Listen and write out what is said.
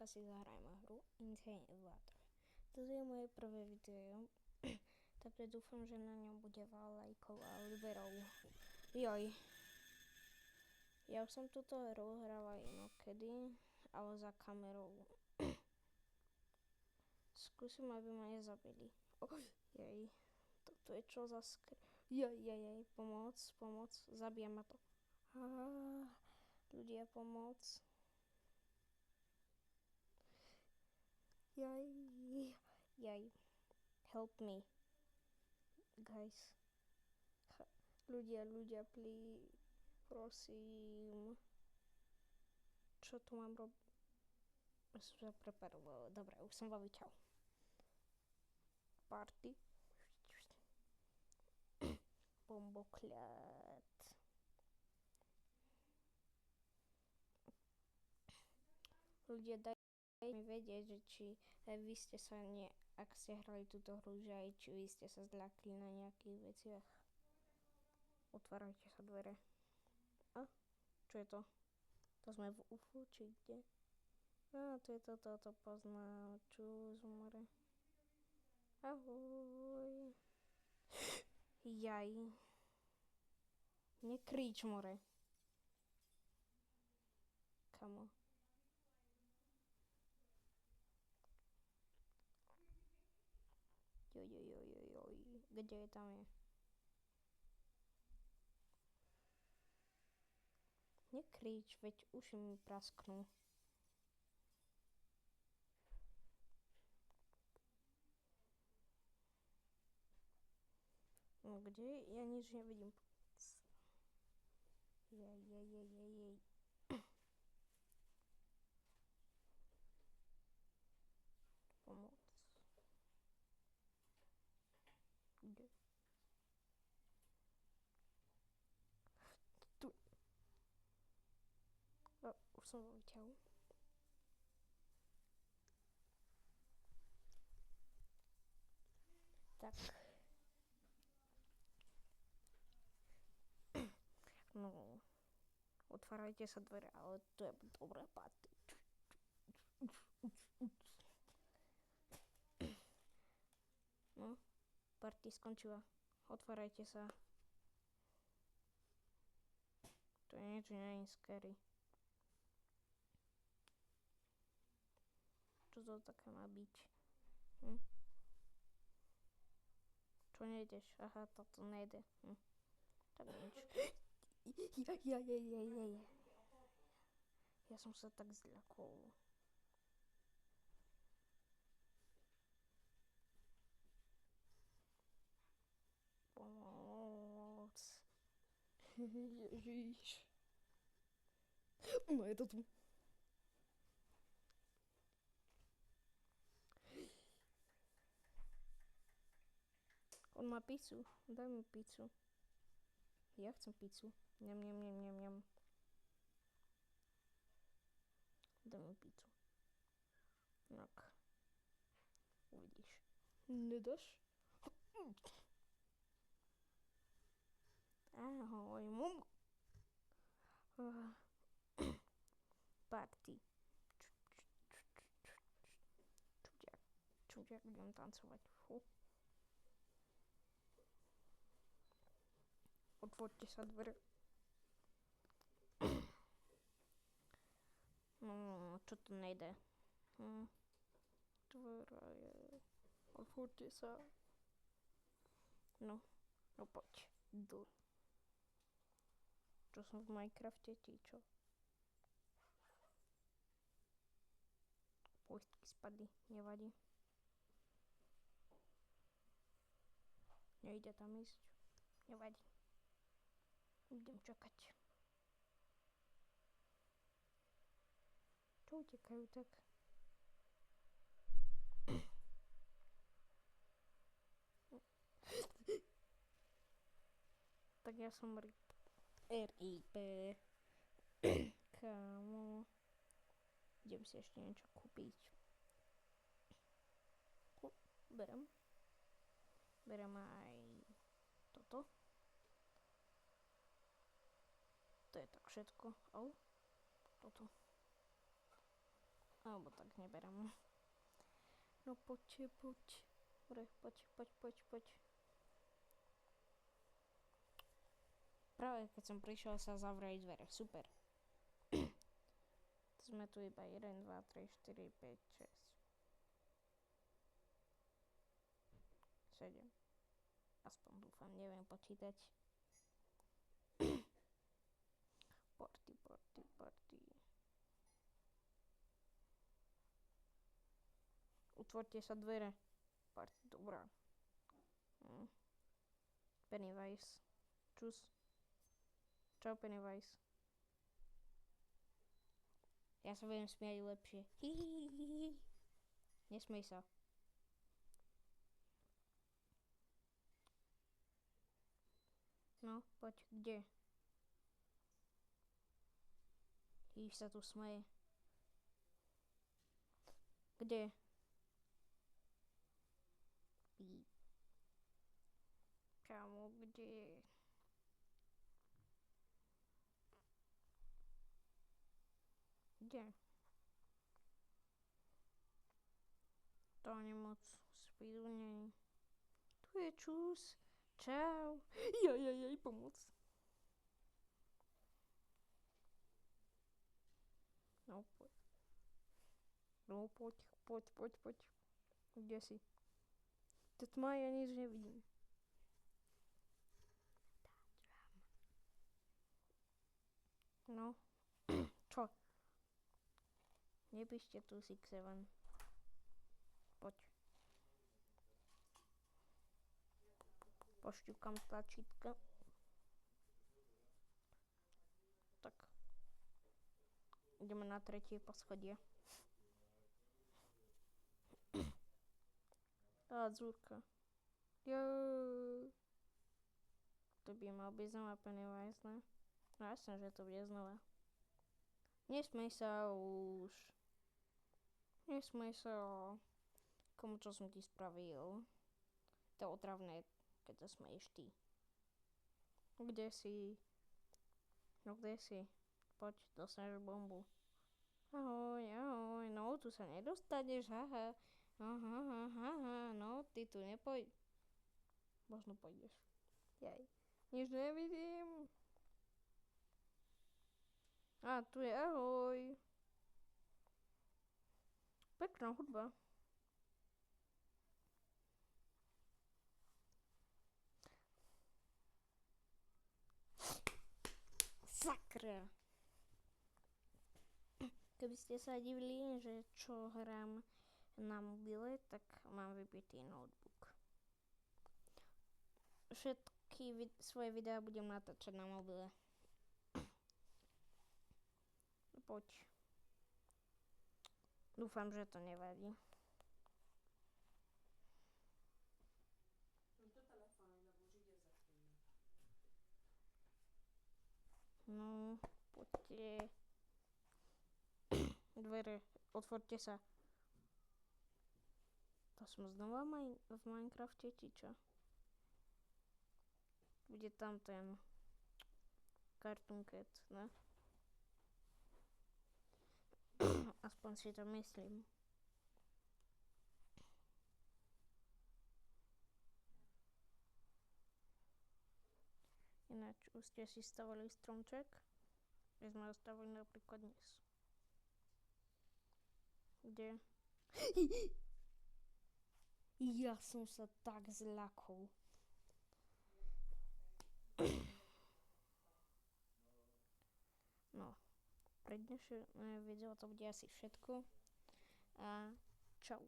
dneska si zahrajeme hru Insane Elevator. Toto je moje prvé video, takže dúfam, že na ňom bude veľa lajkov a odberov. Joj. Ja už som túto hru hrala inokedy, ale za kamerou. Skúsim, aby ma nezabili. Jej. Toto je čo za Jej, pomoc, zabija ma to. Ľudia, pomoc. Jaj. Help me. Guys. Ľudia, please. Prosím. Čo tu mám robiť? Som sa preparovala. Dobre, už som vám čau. Party. Bombokľad. Ľudia, dajte mi vedieť, že či vy ste sa ak ste hrali túto hru, že aj či vy ste sa zľakli na nejakých veciach. Otvárajte sa dvere. A? Čo je to? To sme v UFO, či kde? To je toto poznám. Čus, more. Ahoj. Jaj. Nekrič, more. Kamo. Joj. Kde je tam je? Nekrič, veď uši mi prasknú. No kde? Ja nič nevidím. Jej. Pomoc. Kde? Tu. Už som vo výťahu. Tak. No. Otvárajte sa dvere, ale to je dobré party. No. Party skončila. Otvárajte sa. To je niečo nie je scary. Čo to také má byť? Čo nejdeš? Aha, toto nejde. Tak nič. Ja som sa tak zľakol. Pomoc. Ježiš. No je to tu. On má pizzu. Daj mi pizzu. Ja chcem pizzu. Ňam. Daj mi pizzu. Tak. Uvidíš. Nedáš? Ahoj, mum. Party. Čuďak, budem tancovať. Otvorte sa dvere. No, čo to nejde? Dvere je... Otvorte sa. No poď. Čo som v Minecrafte, či čo? Poistky spadli, nevadí. Nejde tam ísť. Nevadí. Budem čakať. Čo utekajú tak? Tak ja som RIP. Kámo. Idem si ešte niečo kúpiť. Berem aj toto. To je tak všetko. Toto. Alebo tak neberám. No poďte, poď. Dobre, poď. Práve keď som prišiel, sa zavreli dvere. Super. Sme tu iba 1, 2, 3, 4, 5, 6, 7. Aspoň dúfam, neviem počítať. Party. Utvorte sa dvere. Party, dobrá. Pennywise. Čus. Čau, Pennywise. Ja sa viem smiať lepšie. Nesmej sa. No, poď, kde? Ježiš sa tu smeje. Kde? Kámo, kde? Kde? To ani moc speedu nie. Tu je čus. Čau. Jaj, pomoc. No poď. No poď. Kde si? To tma, ja nič nevidím. No. Čo? Nepíšte tu 6-7. Poď. Pošťukam tlačítka. Tak. Ideme na 3. poschodie. Zúrka. To by mal byť znova Pennywise, ne? No jasne, že to bude znova. Nesmej sa už. Nesmej sa. Komu čo som ti spravil? To je otravné, keď sa smeješ ty. Kde si? No kde si? Poď, dostaneš bombu. Ahoj, no tu sa nedostaneš, haha. Aha, no ty tu nepoj... Možno pôjdeš. Jaj, nič nevidím. Tu je ahoj. Pekná hudba. Sakra. Keby ste sa divili, že čo hrám na mobile, tak mám vypitý notebook. Všetky svoje videá budem natáčať na mobile. Poď. Dúfam, že to nevadí. No, poďte. Dvere, otvorte sa. To som znova v Minecrafte, či čo? Bude tam ten Cartoon Cat, ne? Aspoň si to myslím. Ináč už ste si stavili stromček? My sme ho stavili napríklad dnes. Kde? Ja som sa tak zľakol. No, pre dnešné video to bude asi všetko. A čau.